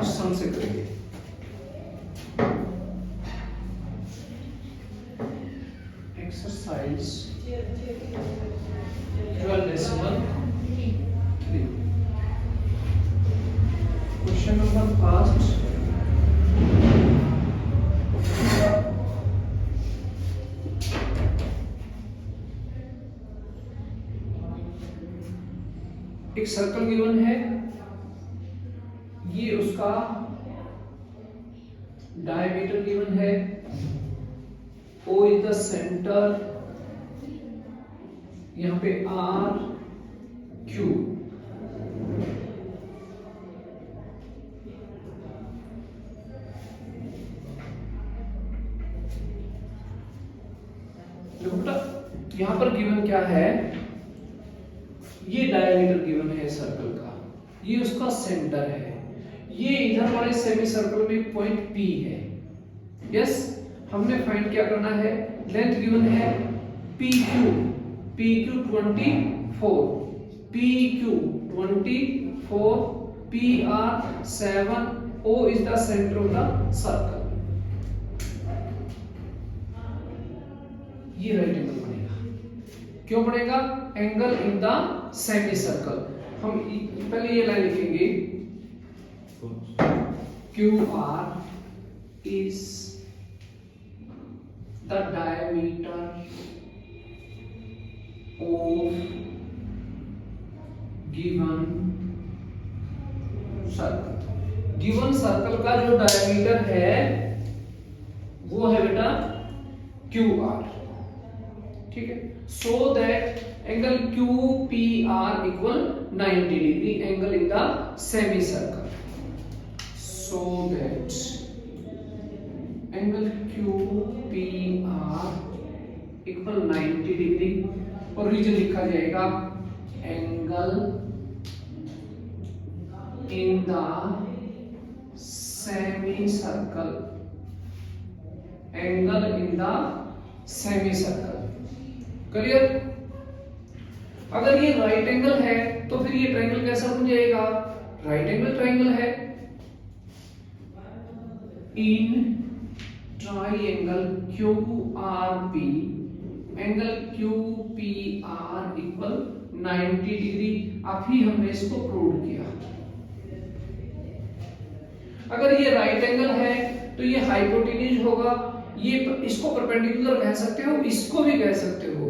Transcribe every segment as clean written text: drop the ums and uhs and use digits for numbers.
सम से करेंगे। Exercise 12.3 question number first, एक सर्कल गिवन है, ये उसका डायमीटर गिवन है, O इज द सेंटर, यहां पे R Q, देखो बेटा यहां पर गिवन क्या है, ये डायमीटर गिवन है सर्कल का, ये उसका सेंटर है, ये इधर वाले सेमी सर्कल में पॉइंट P है। यस, हमने फाइंड क्या करना है, लेंथ गिवन है PQ 24, PQ 24, PR 7, O is the center of the circle। ये राइट एंगल बनेगा, क्यों बनेगा, angle in the semi circle. हम पहले ये लाइन लिखेंगे, QR is the diameter of given circle। Given circle का जो डायमीटर है वो है बेटा QR, ठीक है। So that angle QPR equal 90 degree, angle in the semi circle. So that angle QPR equal 90 degree, और रीजन लिखा जाएगा angle in the semi circle, angle in the semi circle. Clear? अगर ये राइट एंगल है तो फिर ये triangle कैसा बन जाएगा, राइट एंगल ट्रायंगल है, in triangle QRP angle QPR equal 90 degree. अभी हमने इसको प्रूव किया। अगर ये राइट एंगल है तो ये हाइपोटेन्यूज होगा, ये इसको परपेंडिकुलर कह सकते हो, इसको भी कह सकते हो,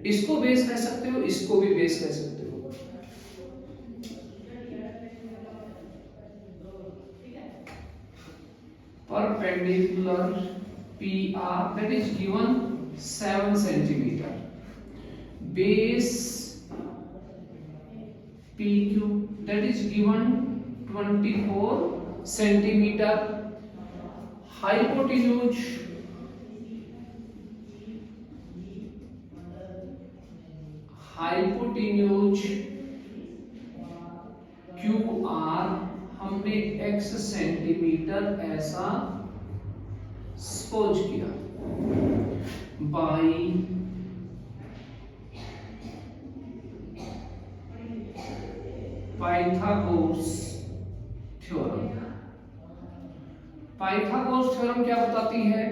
इसको बेस कह सकते हो, इसको भी बेस कह सकते हो। Perpendicular PR that is given 7 centimeter, base PQ that is given 24 centimeter, hypotenuse QR हमने x सेंटीमीटर ऐसा सपोज किया, by Pythagoras theorem. Pythagoras theorem क्या बताती है,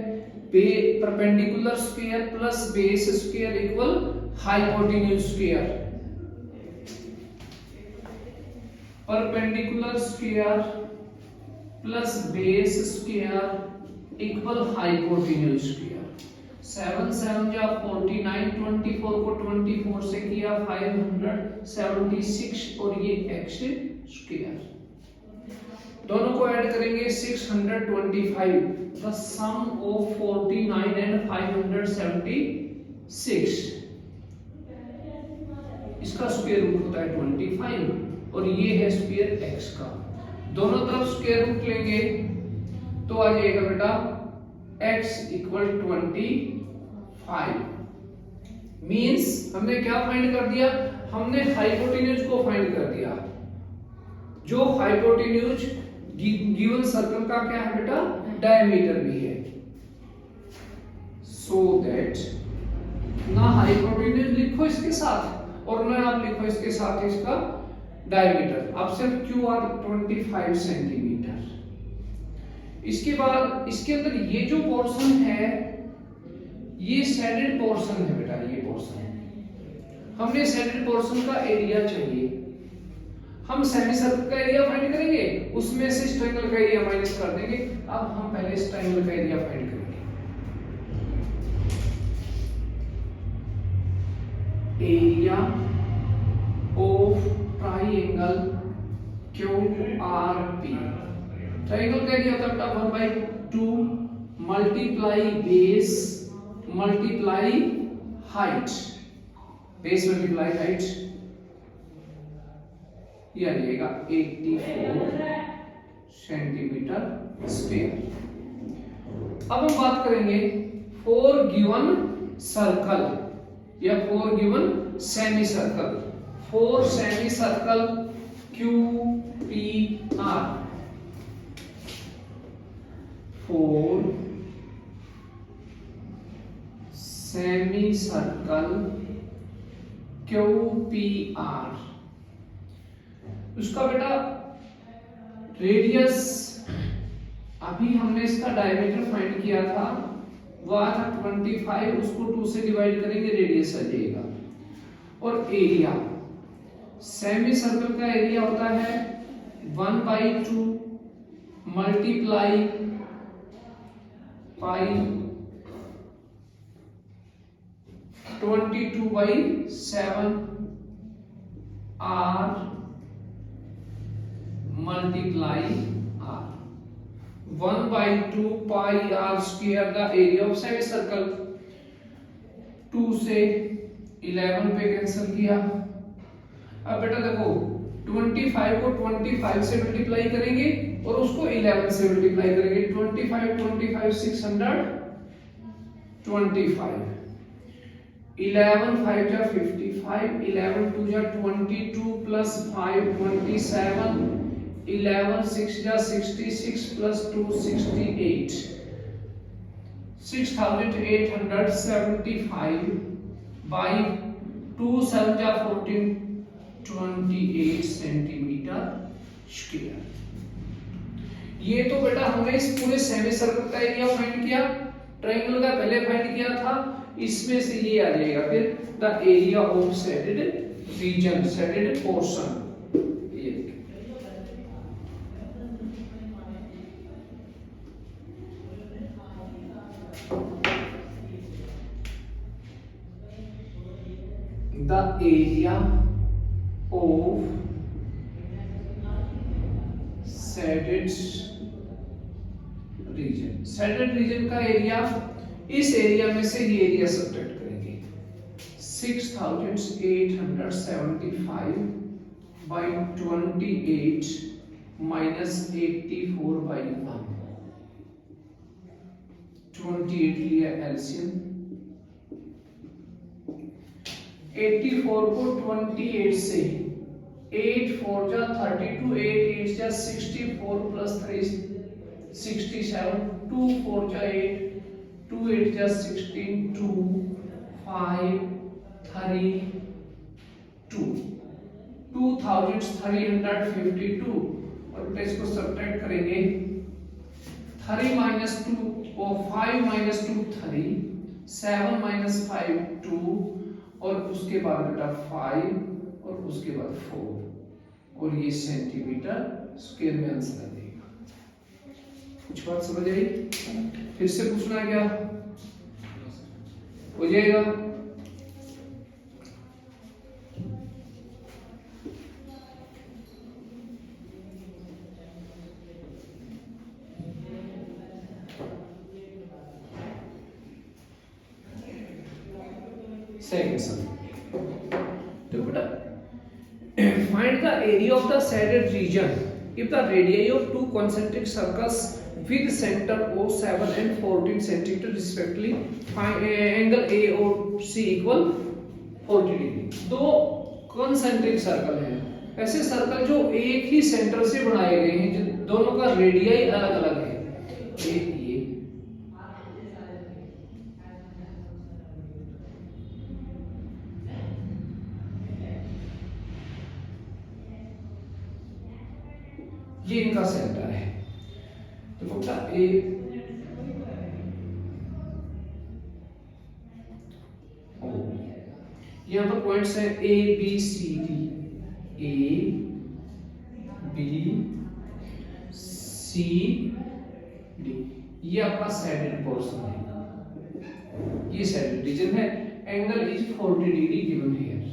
perpendicular square plus base square equal hypotenuse square, perpendicular square plus base square equal hypotenuse square. 7 7 जा 49, 24 को 24 से किया 576, और ये x स्क्वायर, दोनों को ऐड करेंगे 625, द सम ऑफ 49 एंड 576, इसका स्क्वायर रूट होता है 25, और ये है स्क्वायर x का। दोनों तरफ स्क्वायर रूट लेंगे तो आ जाएगा बेटा x इक्वल 25। मींस हमने क्या फाइंड कर दिया, हमने हाइपोटेन्यूज को फाइंड कर दिया। जो हाइपोटेन्यूज गिवन सर्कल का क्या है बेटा, डायमीटर भी है। सो दैट ना हाइपोटेन्यूज लिखो इसके साथ, और ना आप लिखो इसके साथ इसका डायमीटर, आप सिर्फ QR 25 सेंटीमीटर इसके बाद इसके अंदर ये जो पोर्शन है ये शेडेड पोर्शन है बेटा, ये पोर्शन हमने शेडेड पोर्शन का एरिया चाहिए। हम सेमी सर्कल का एरिया फाइंड करेंगे, उसमें से इस ट्रायंगल का एरिया माइनस कर देंगे। अब हम पहले इस ट्रायंगल का एरिया फाइंड करेंगे। Area of triangle QRP, triangle का एरिया होता है 1/2 multiply base multiply height, base multiply height, ये आ जाएगा 84 सेंटीमीटर स्क्वायर। अब हम बात करेंगे फॉर गिवन सर्कल या for given semi circle. For semi circle QPR, for semi circle QPR, उसका बेटा रेडियस, अभी हमने इसका डायमीटर फाइंड किया था, वो था 25, उसको 2 से डिवाइड करेंगे रेडियस आ जाएगा। और एरिया, सेमी सर्कल का एरिया होता है 1/2 multiply pi 22/7 R multiply R, 1/2 pi R square the area of semi circle. 2 से 11 पे कैंसिल किया। अब बेटा देखो 25 को 25 से मल्टीप्लाई करेंगे और उसको 11 से मल्टीप्लाई करेंगे। 25 625, 11 5 जा 55, 11 2 जा 22 प्लस 5 27, 11 6 जा 66 प्लस 2 68, 6875 by 2 7 जा 14, 28 सेंटीमीटर स्क्वायर। ये तो बेटा हमने इस पूरे सेमी सर्कल का एरिया फाइंड किया, ट्रायंगल का पहले फाइंड किया था, इसमें से ये आ जाएगा फिर the area of shaded reason, shaded portion. The area of shaded reason, shaded region का एरिया, इस एरिया में से ये एरिया सब्ट्रैक्ट करेंगे। 6875 by 28 minus 84 by 1, 28 लिया एलसीएम, 84 को 28 से 8 4 जा 32, 8 8 जा 64 प्लस 3 67, 2 4 जा 8, 2 8 जा 16, 2 5 3 2, 2352। और बेटा इसको सब्ट्रैक्ट करेंगे, 3 minus 2 और 5 minus 2 3, 7 minus 5 2, और उसके बाद बेटा 5 और उसके बाद 4, और ये सेंटीमीटर स्क्वायर में आंसर आ जाएगा। कुछ बात समझ आई? फिर से पूछना है क्या हो जाएगा? Second sum. तो बेटा find the area of the shaded region if the radii of two concentric circles with center O7 and 14 cm respectively, angle A और C equal 40 डिग्री। दो concentric सर्कल हैं, ऐसे सर्कल जो एक ही सेंटर से बनाए गए हैं, जो दोनों का रेडियाई अलग अलग है। एक ये इनका सेंटर है। तो देखो बेटा ए यहाँ पर पॉइंट्स है A B C D, A B C D, ये आपका सैडेड पोर्शन है, ये सैडेड रीजन है। Angle is 40 degree given here.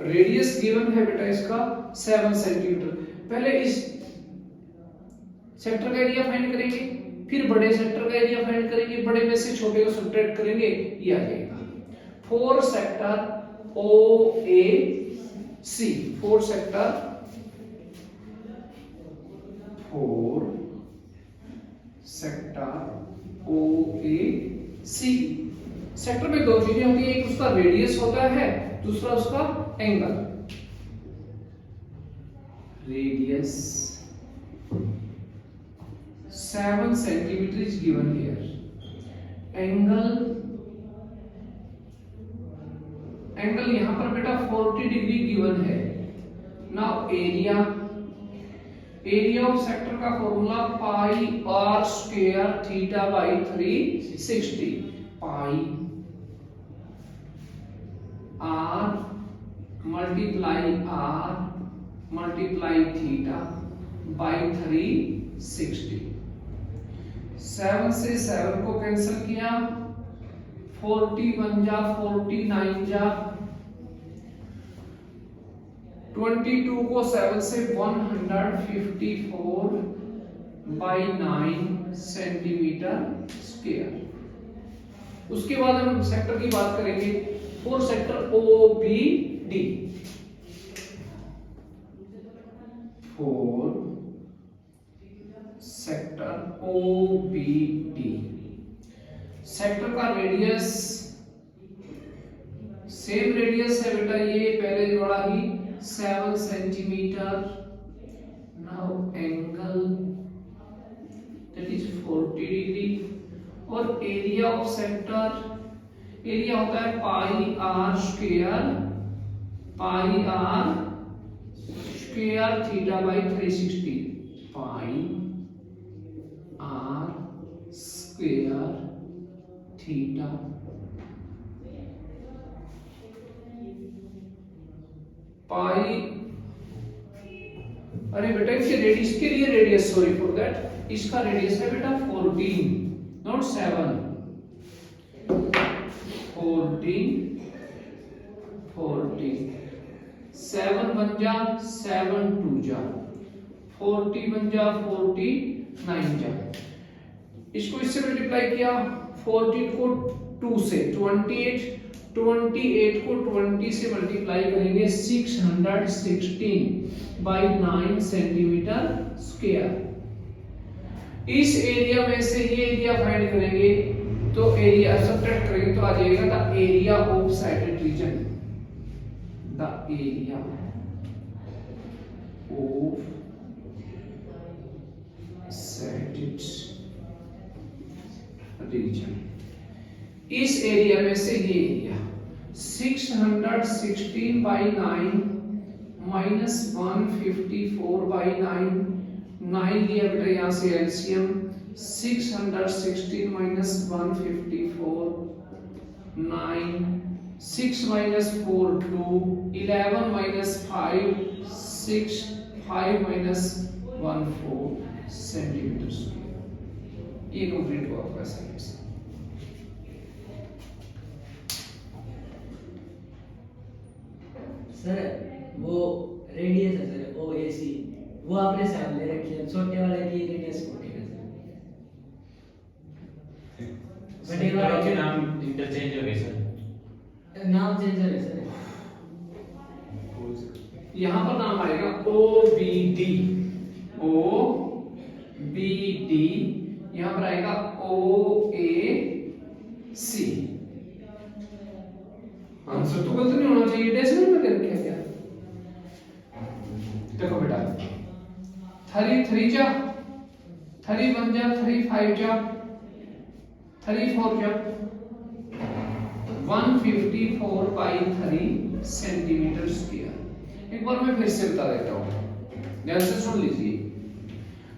Radius given है बेटा इसका 7 सेंटीमीटर। पहले इस सेक्टर का एरिया फाइंड करेंगे, फिर बड़े सेक्टर का एरिया फाइंड करेंगे, बड़े में से छोटे को सब्ट्रैक्ट करेंगे, ये आ जाएगा 4 सेक्टर ओ ए सी, 4 सेक्टर 4 सेक्टर ओ ए सी। सेक्टर में दो चीजें होती है, एक उसका रेडियस होता है, दूसरा उसका angle. Radius 7 centimetre is given here. Angle यहां पर बेटा 40 डिग्री गिवन है। नाउ एरिया ऑफ सेक्टर का formula pi r square theta by 360। Pi r multiply theta by 360। 7 से 7 को कैंसिल किया, 41 जा 49 जा, 22 को 7 से 154 बाई 9 सेंटीमीटर स्क्वायर। उसके बाद हम सेक्टर की बात करेंगे, 4 sector O B D, 4 sector O B D. Sector का रेडियस सेम रेडियस है बेटा, ये पहले बड़ा ही 7 centimetre. Now angle that is 40 degree. और एरिया ऑफ सेक्टर, एरिया होता है pi r square theta by 360। Pi r square theta pi, अरे बेटा इसके रेडियस के लिए रेडियस, सॉरी फॉर दैट, इसका रेडियस है बेटा 14 नॉट 7। 14 7 बन जा 7 2 जा 40 बन जा 49 जा। इसको इससे मल्टीप्लाई किया, 14 को 2 से 28 को 20 से मल्टीप्लाई करेंगे 616 बाई 9 सेंटीमीटर स्क्वायर। इस एरिया में से ये एरिया फाइंड करेंगे, तो एरिया सब्ट्रैक्ट करेंगे तो आ जाएगा the area of shaded reason. The area of shaded region. इस एरिया में से ये एरिया 616 बाई 9 माइनस 154 बाई 9 लिया बेटा यहां से LCM, 616 minus 154 9, 6 minus 4 2, 11 minus 5 6, 5 minus 1 4 centimetre. ये कंप्लीट हुआ आपका साइड। सर वो रेडियस है सर OAC, वो आपने साथ ले रखी है, छोटे वाले की रेडियस 40 है सर। बड़े वाले के नाम इंटरचेंज हो गए सर, नाम चेंज हो गए सर। यहां पर नाम आएगा OBD, यहां पर आएगा OAC। आंसर तो गलत नहीं होना चाहिए, डेसिमल में दे रखा है क्या? देखो बेटा 3 3 जा 3 1 जा 3 5 जा 3 4 जा 154 बाई 3 सेंटीमीटर स्क्वायर। एक बार मैं फिर से बता देता हूं, ध्यान से सुन लीजिए।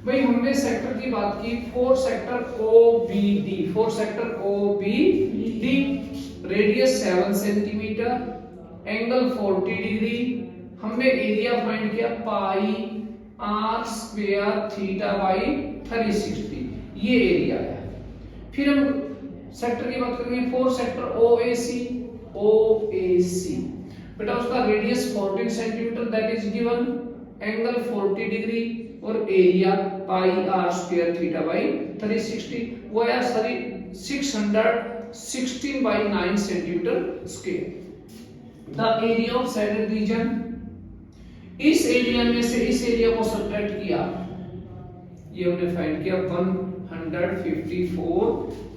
भाई हमने सेक्टर की बात की, four sector OBD, four sector OBD, radius 7 centimetre, angle 40 degree. हमने एरिया फाइंड किया पाई r स्क्वायर थीटा बाई 360, ये एरिया है। फिर हम सेक्टर की बात करेंगे, फोर सेक्टर OAC बेटा उसका radius 14 centimetre that is given, angle 40 degree और area pi r square theta by 360, वो है sorry 616 by 9 centimetre square. The area of shaded region, इस एरिया में से इस एरिया को सब्ट्रैक्ट किया, ये हमने फाइंड किया 154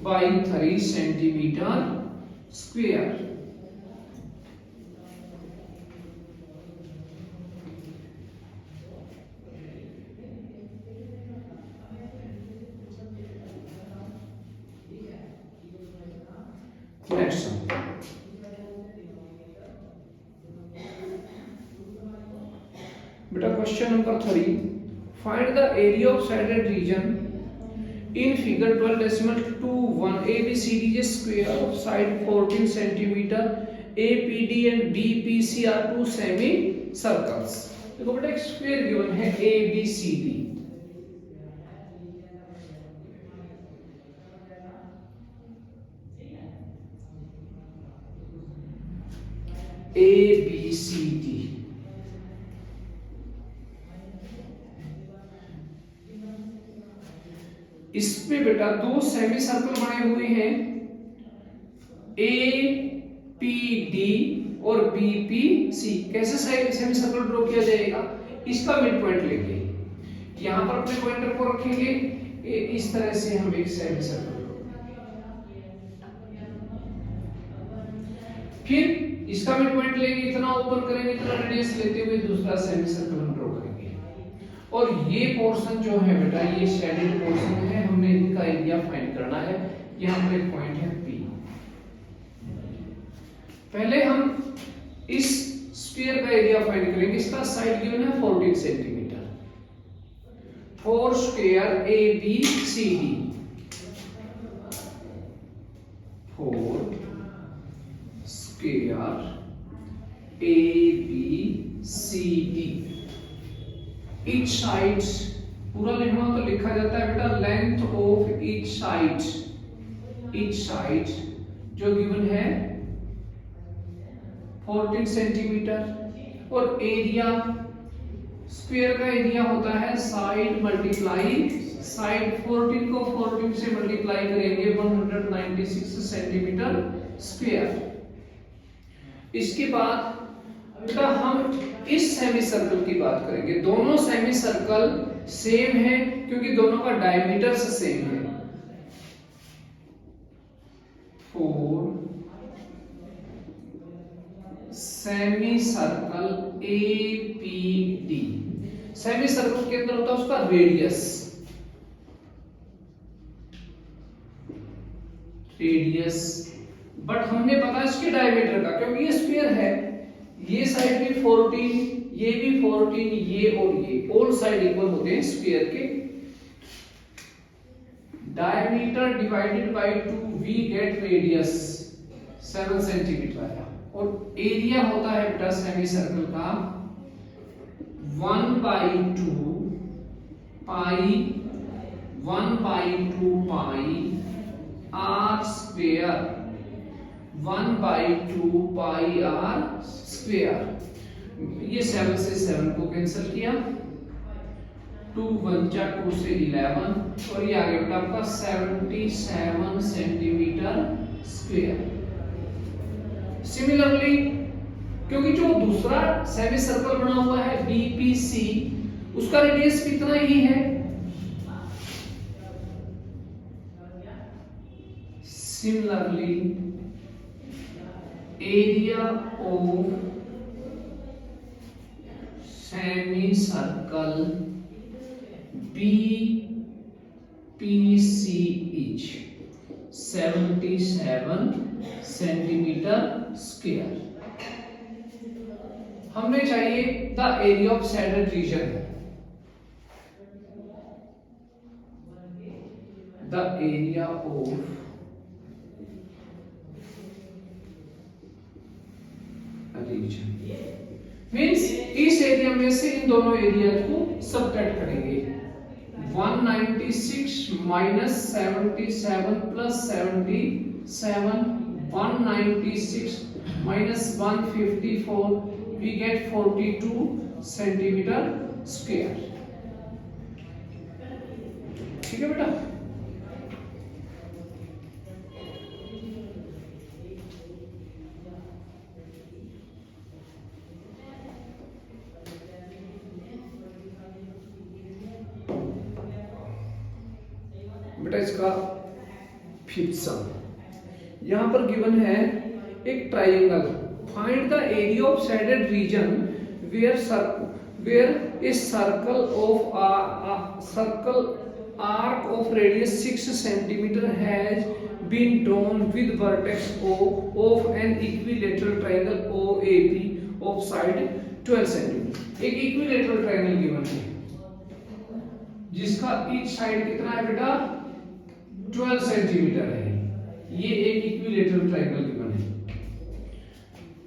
बाई 3 सेंटीमीटर स्क्वायर। नेक्स्ट बेटा question number 3, find the area of shaded reason in figure 12.21 ABCD square of side 14 centimeter, APD and BPC are two semi circles। देखो बेटा एक स्क्वायर गिवन है ABCD, ABCD, इसमें बेटा दो semi circle बने हुए हैं APD और BPC। कैसे सेमी सर्कल ड्रॉ किया जाएगा, इसका मिड पॉइंट लेंगे, यहां पर अपने पॉइंटर को रखेंगे, इस तरह से हम एक सेमी सर्कल, फिर इसका मिड पॉइंट लेंगे, इतना ओपन करेंगे, इतना रेडियस लेते हुए दूसरा सेमी सर्कल हम ड्रॉ करेंगे। और ये पोर्शन जो है बेटा ये शेडेड पोर्शन है, हमने इनका एरिया फाइंड करना है। यहां पर एक पॉइंट है P। पहले हम इस स्फीयर का एरिया फाइंड करेंगे, इसका साइड गिवन है 14 centimetre, 4 square ABCD, 4 square ABCD। Each side पूरा लिखना तो लिखा जाता है बेटा, लेंथ ऑफ ईच साइड जो गिवन है 14 सेंटीमीटर, और एरिया स्क्वायर का एरिया होता है साइड मल्टीप्लाई साइड, 14 को 14 से मल्टीप्लाई करेंगे 196 सेंटीमीटर स्क्वायर। इसके बाद बेटा हम इस सेमी सर्कल की बात करेंगे, दोनों सेमी सर्कल सेम है क्योंकि दोनों का डायमीटर सेम है। 4 semi circle APD, semi circle के अंदर होता है उसका रेडियस, बट हमने पता इसके डायमीटर का, क्योंकि ये स्फीयर है, ये साइड भी 14, ये भी 14, ये और ये ऑल साइड इक्वल होते हैं स्फीयर के। Diameter divided by 2 we get radius 7 centimetre आया, और एरिया होता है बेटा सेमी सर्कल का 1/2 पाई r स्क्वायर, 1/2 पाई r स्क्वायर। ये 7 से 7 को कैंसिल किया, 2 1 जा 2 से 11, और ये आ गया बेटा आपका 77 सेंटीमीटर स्क्वायर। सिमिलरली क्योंकि जो दूसरा सेमी सर्कल बना हुआ है BPC, उसका रेडियस भी इतना ही है। Similarly area of semi circle BPC is 77 centimetre square. हम हमें चाहिए the area of shaded region. The area of region means इस एरिया में से इन दोनों एरिया को सबट्रैक्ट करेंगे 196 minus 77 plus 77 196 minus 154 we get 42 centimeter square ठीक है बेटा बेटा इसका फिफ्थ सम यहां पर गिवन है एक triangle find the area of shaded region where a circle arc of radius 6 cm has been drawn with vertex O of an equilateral triangle OAP of side 12 cm एक इक्विलेटरल ट्रायंगल गिवन है जिसका each side कितना है बेटा 12 centimetre है ये एक equilateral triangle given है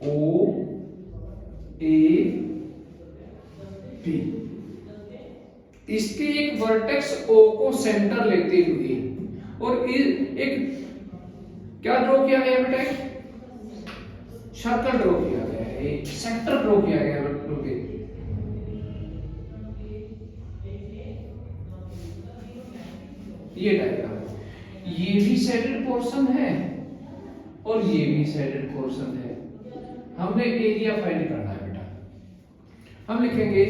O A P इसके एक वर्टेक्स O को सेंटर लेते हुए और एक क्या ड्रॉ किया गया बेटा सर्कल ड्रॉ किया गया है एक सेक्टर ड्रॉ किया गया है ये डायग्राम ये भी शेडेड पोर्शन है और ये भी शेडेड पोर्शन है हमने एरिया फाइंड करना है बेटा हम लिखेंगे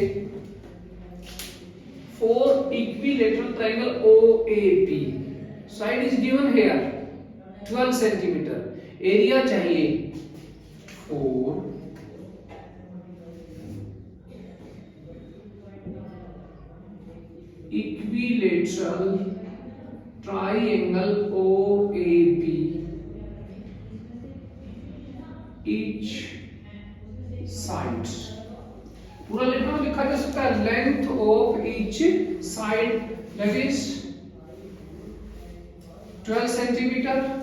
for equilateral triangle OAP side is given here 12 centimeter area चाहिए for equilateral triangle OAP each side पूरा लिखा जा सकता है length of each side that is 12 centimetre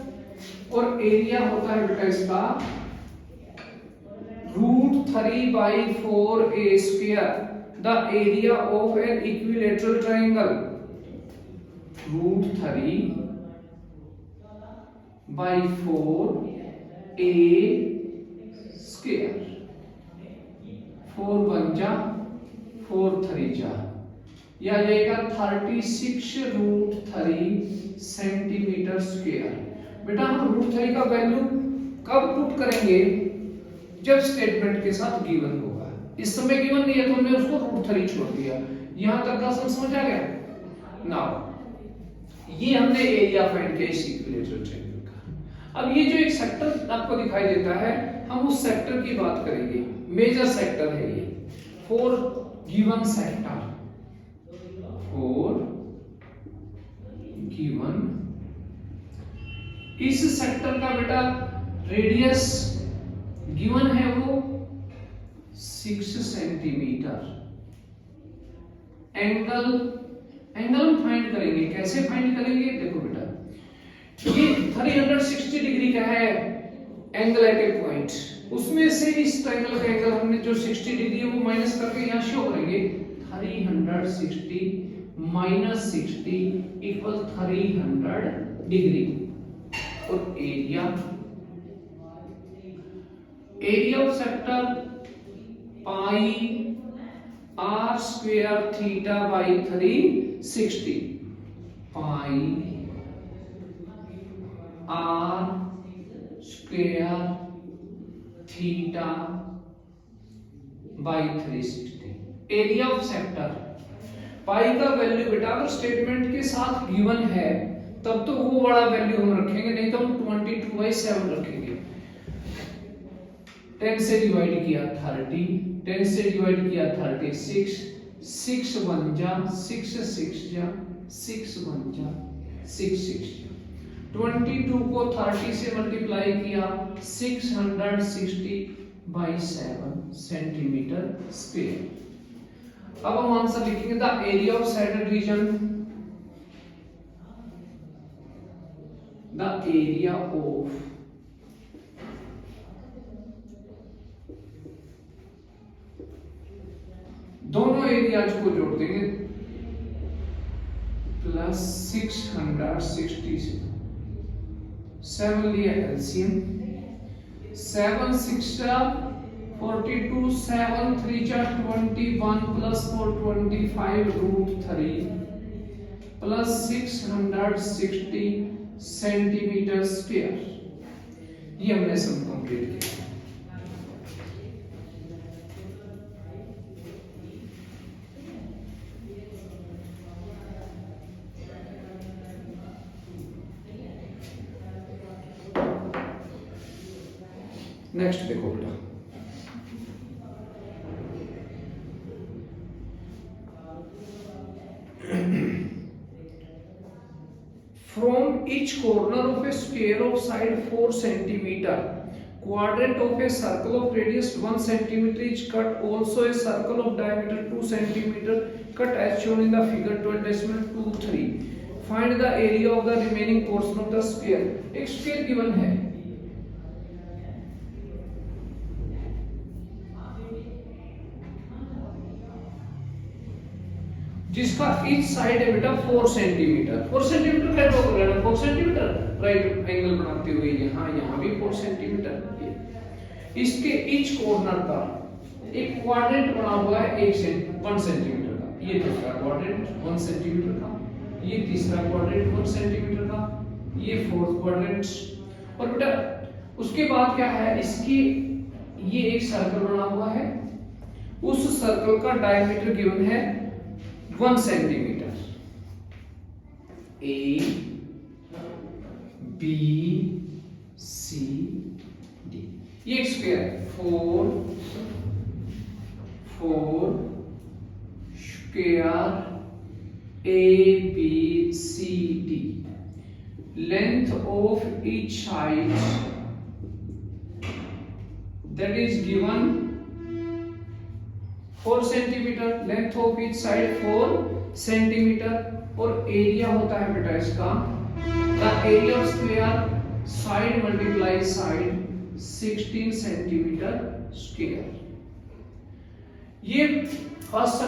और एरिया होता है बेटा इसका √3/4a² the area of N equilateral triangle √3/4a² 4 1 जा 4 3 जा या जाएगा 36√3 सेंटीमीटर स्क्वायर बेटा हम √3 का वैल्यू कब पुट करेंगे जब स्टेटमेंट के साथ गिवन होगा इस समय गिवन नहीं है तो हमने उसको √3 छोड़ दिया यहां तक का समझ आ गया नाउ ये हमने एरिया फाइंड किया इस इक्विलेटरल ट्रायंगल का अब ये जो एक सेक्टर आपको दिखाई देता है हम उस सेक्टर की बात करेंगे मेजर सेक्टर है ये for given sector for given इस सेक्टर का बेटा रेडियस गिवन है वो 6 सेंटीमीटर एंगल हम फाइंड करेंगे कैसे फाइंड करेंगे देखो बेटा ये 360 डिग्री का है एंगल एट ए पॉइंट उसमें से इस ट्रायंगल का एंगल हमने जो 60 डिग्री है वो माइनस करके यहां शो करेंगे 360 माइनस 60 इक्वल 300 डिग्री और area of sector pi r square theta by 360 pi r square theta by 360 area of sector pi का वैल्यू बेटा अगर स्टेटमेंट के साथ गिवन है तब तो वो बड़ा वैल्यू हम रखेंगे नहीं तो हम 22/7 रखेंगे 10 से डिवाइड किया 30 10 से डिवाइड किया 36 6 1 जा 6 6 जा 6 1 जा 6 6 जा 22 को 30 से मल्टीप्लाई किया 660/7 सेंटीमीटर स्क्वायर अब हम आंसर लिखेंगे the area of shaded reason the area of दोनों एरियाज को जोड़ देंगे प्लस 660 7 लिया LCM 7 6 42 7 3 21 plus 425 √3 plus 660 centimetre square. ये हमने सम कंप्लीट किया। नेक्स्ट देखो बेटा, from each corner of a square of side 4 centimeter, quadrant of a circle of radius 1 centimeter is cut. Also a circle of diameter 2 centimeter cut as shown in the figure 12.23. Find the area of the remaining portion of the square. एक square given है, जिसका each side है बेटा 4 centimetre. 4 centimetre का draw कर लेना, 4 centimetre right angle बनाते हुए यहाँ भी 4 सेंटीमीटर। इसके ईच कॉर्नर का एक क्वाड्रेंट बना हुआ है 1 सेंटीमीटर का, ये दूसरा क्वाड्रेंट 1 सेंटीमीटर का, ये तीसरा क्वाड्रेंट 1 सेंटीमीटर का, ये फोर्थ क्वाड्रेंट। और बेटा उसके बाद क्या है, इसकी ये एक सर्कल बना हुआ है, उस सर्कल का डायमीटर गिवन है 1 centimetre. A B C D, ये एक स्क्वायर है 4 square A B C D. Length of each side that is given 4 centimetre, length of each side 4 centimetre, और एरिया होता है बेटा इसका the area of square side multiply side 16 centimetre square. ये first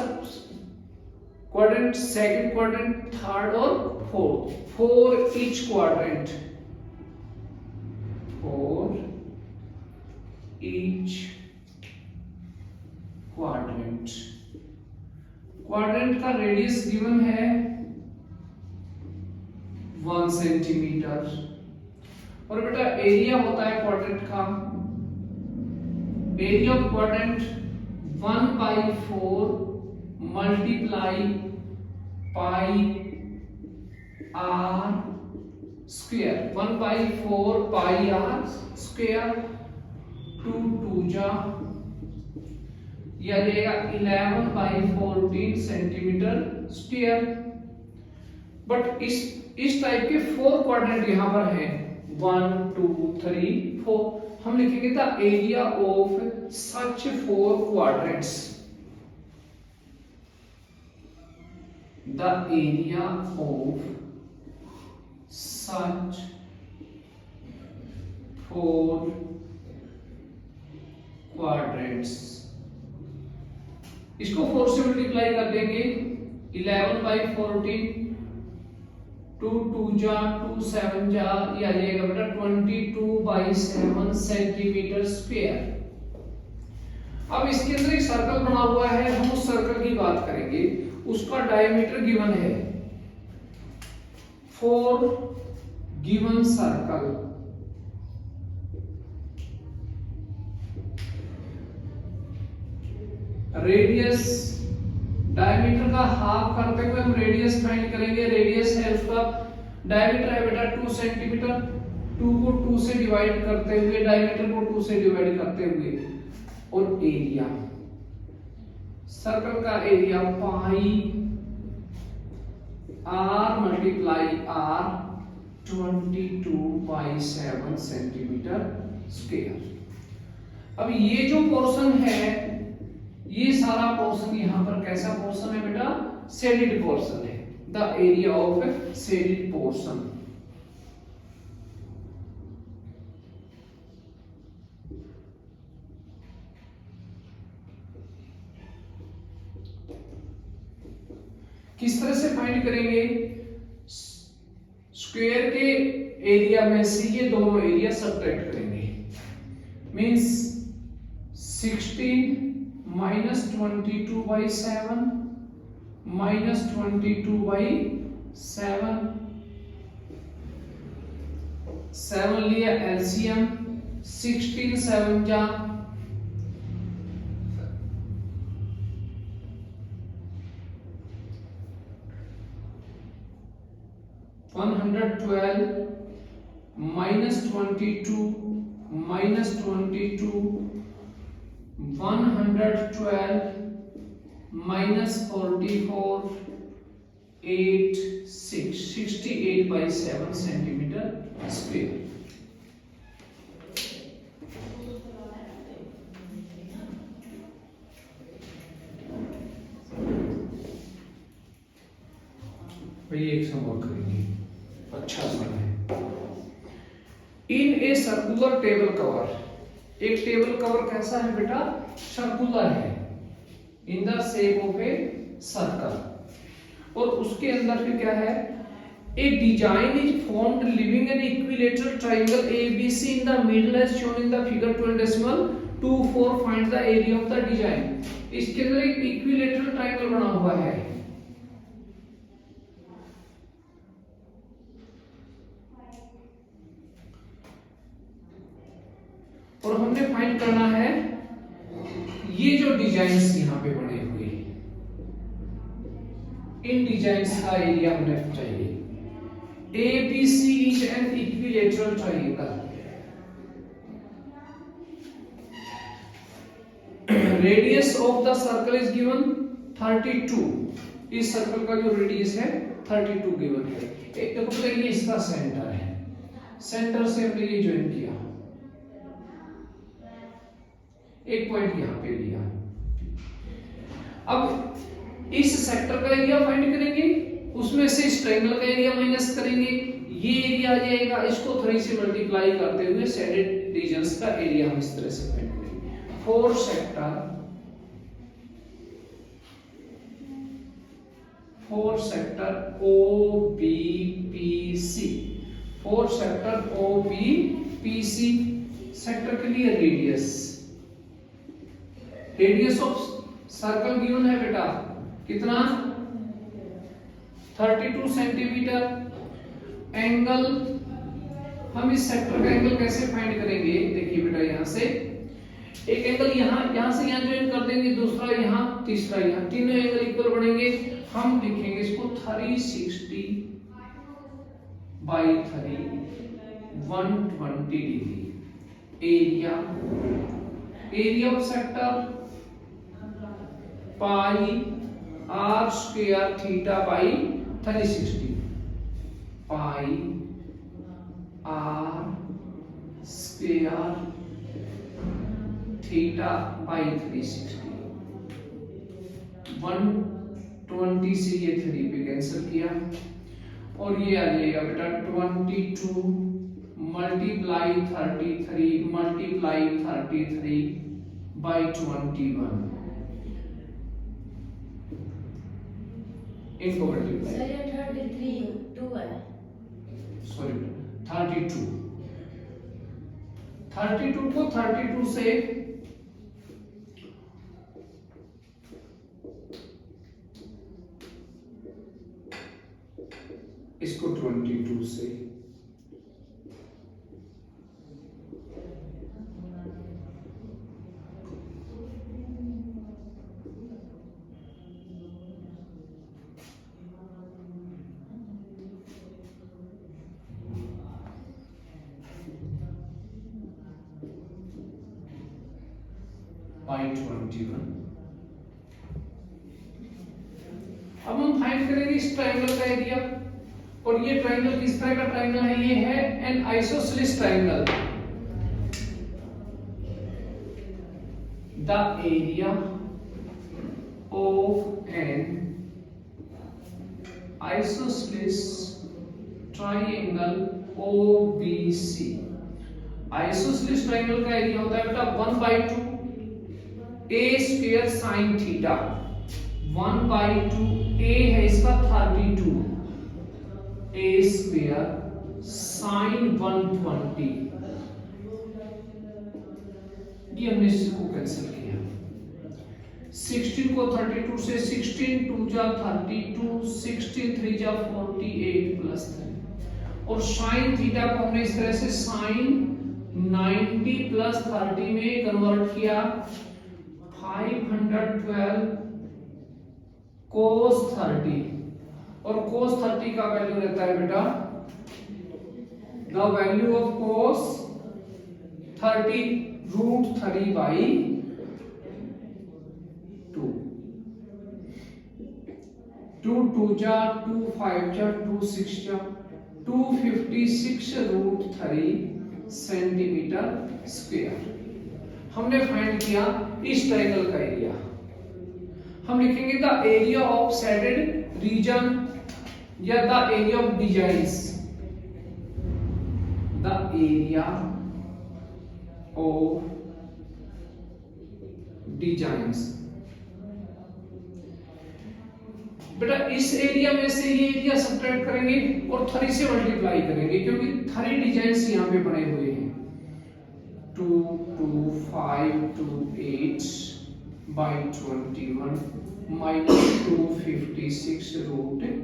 quadrant, second quadrant, third और fourth, 4 each quadrant, 4 each quadrant. Quadrant का radius given है 1 centimetre, और बेटा एरिया होता है क्वाड्रेंट का, area of quadrant 1/4 multiply pi r square, 1/4 pi r square, 2 2 जा यह रहेगा 11/14 सेंटीमीटर स्क्वायर। बट इस टाइप के 4 क्वाड्रेंट यहां पर हैं 1 2 3 4, हम लिखेंगे the area of such 4 quadrants, the area of such 4 quadrants. इसको 4 से मल्टीप्लाई कर देंगे 11/14, 2 2 जा 2 7 जा, ये आ जाएगा बेटा 22/7 सेंटीमीटर स्क्वायर। अब इसके अंदर एक सर्कल बना हुआ है, हम उस सर्कल की बात करेंगे, उसका डायमीटर गिवन है 4 गिवन सर्कल, रेडियस डायमीटर का हाफ करते हुए हम रेडियस फाइंड करेंगे। रेडियस है उसका, डायमीटर है बेटा 2 सेंटीमीटर, 2 को 2 से डिवाइड करते हुए, डायमीटर को 2 से डिवाइड करते हुए, और एरिया सर्कल का area pi r multiply r 22/7 centimetre square. अब ये जो पोर्शन है, ये सारा पोर्शन यहां पर कैसा पोर्शन है बेटा, शेडेड पोर्शन है, the area of shaded portion. किस तरह से फाइंड करेंगे? स्क्वायर के एरिया में से ये दोनों एरिया सब्ट्रैक्ट करेंगे, मींस 16 माइनस 22/7 माइनस 22/7, 7 लिया एलसीएम, 16 7 जा 112 minus 22 minus 22 112 minus 44 8 6 68/7 centimeter square. भाई एक सम और करेंगे, अच्छा सम है। In a circular table cover, एक टेबल कवर कैसा है बेटा? सर्कुलर है, in the shape of a circle, और उसके अंदर फिर क्या है? A design is formed leaving an equilateral triangle ABC in the middle as shown in the figure 12.24, find the area of the design. इसके अंदर एक इक्विलेटरल ट्रायंगल बना हुआ है, और हमने फाइंड करना है ये जो डिजाइन्स यहाँ पे बने हुए, इन डिजाइन्स का एरिया हमें चाहिए। ABC is an equilateral triangle. Radius of the circle is given 32. इस सर्कल का जो रेडियस है 32 गिवन है। एक देखो पता ये इसका सेंटर है, सेंटर से हमने ये ज्वाइन किया, एक पॉइंट यहां पे लिया। अब इस सेक्टर का एरिया फाइंड करेंगे, उसमें से इस ट्रायंगल का एरिया माइनस करेंगे, ये एरिया आ जाएगा, इसको 3 से मल्टीप्लाई करते हुए शेडेड रीजन्स का एरिया हम इस तरह से फाइंड करेंगे। 4 sector OBPC, 4 sector OBPC, sector के लिए रेडियस ऑफ सर्कल गिवन है बेटा कितना? 32 सेंटीमीटर। एंगल, हम इस सेक्टर का एंगल कैसे फाइंड करेंगे? देखिए बेटा यहाँ से एक एंगल यहाँ से यहाँ ज्वाइन कर देंगे, दूसरा यहाँ, तीसरा यहाँ, तीनों एंगल इक्वल बनेंगे। हम लिखेंगे इसको 360/3 120 degree. Area of sector pi r square theta by 360, pi r square theta by 360। 120 से ये 3 पे कैंसिल किया, और ये आ जाएगा बेटा 22 मल्टीप्लाई 33/21 इनको मल्टीप्लाई, सर ये 33 2 है, सॉरी 32 को 32 से इसको 22 से बाई 21। अब हम फाइंड करेंगे इस ट्रायंगल का एरिया, और ये ट्रायंगल किस तरह का ट्रायंगल है? ये है N isosceles triangle. The area of N isosceles triangle OBC। Isosceles triangle का एरिया होता है बेटा 1/2 a square sin theta 1/2 a है इसका 32 a स्क्वायर साइन 120, ये हमने इसको कैंसिल किया। 16 को 32 से 16 2 जा 32, 16 3 जा 48 प्लस 3, और साइन थीटा को हमने इस तरह से साइन 90 प्लस 30 में कन्वर्ट किया, 512 कोस 30, और कोस 30 का वैल्यू रहता है बेटा, द वैल्यू ऑफ कोस 30 √3/2, 2 2 जा 2 5 जा 2 6 जा 256 √3 सेंटीमीटर स्क्वायर। हमने फाइंड किया इस ट्रायंगल का एरिया। हम लिखेंगे the area of shaded region या the area of designs, the area of designs. बेटा इस एरिया में से ये एरिया सब्ट्रैक्ट करेंगे और 3 से मल्टीप्लाई करेंगे, क्योंकि 3 डिजाइन्स यहाँ पे बने हुए हैं। 2 2 5 2 8/21 minus 256 √3।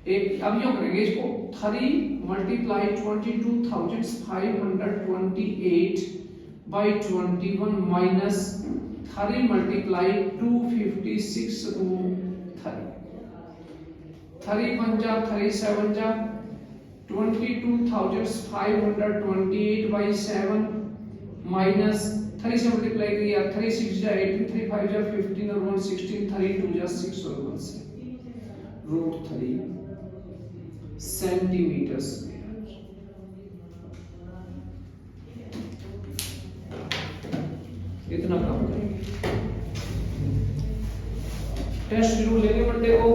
एक अब यूं करेंगे इसको, 3 मल्टीप्लाई 22,528/21 माइनस 3 मल्टीप्लाई 256 √3। 3 1 जा 3 7 जा 22,528/7 माइनस 3 से मल्टीप्लाई किया, 3 6 जा 18, 3 5 जा 15 और 1 16, 3 2 जा 6 और 1 से √3 सेंटीमीटर स्क्वायर। इतना काम करेंगे। टेस्ट जरूर लेंगे मंडे को।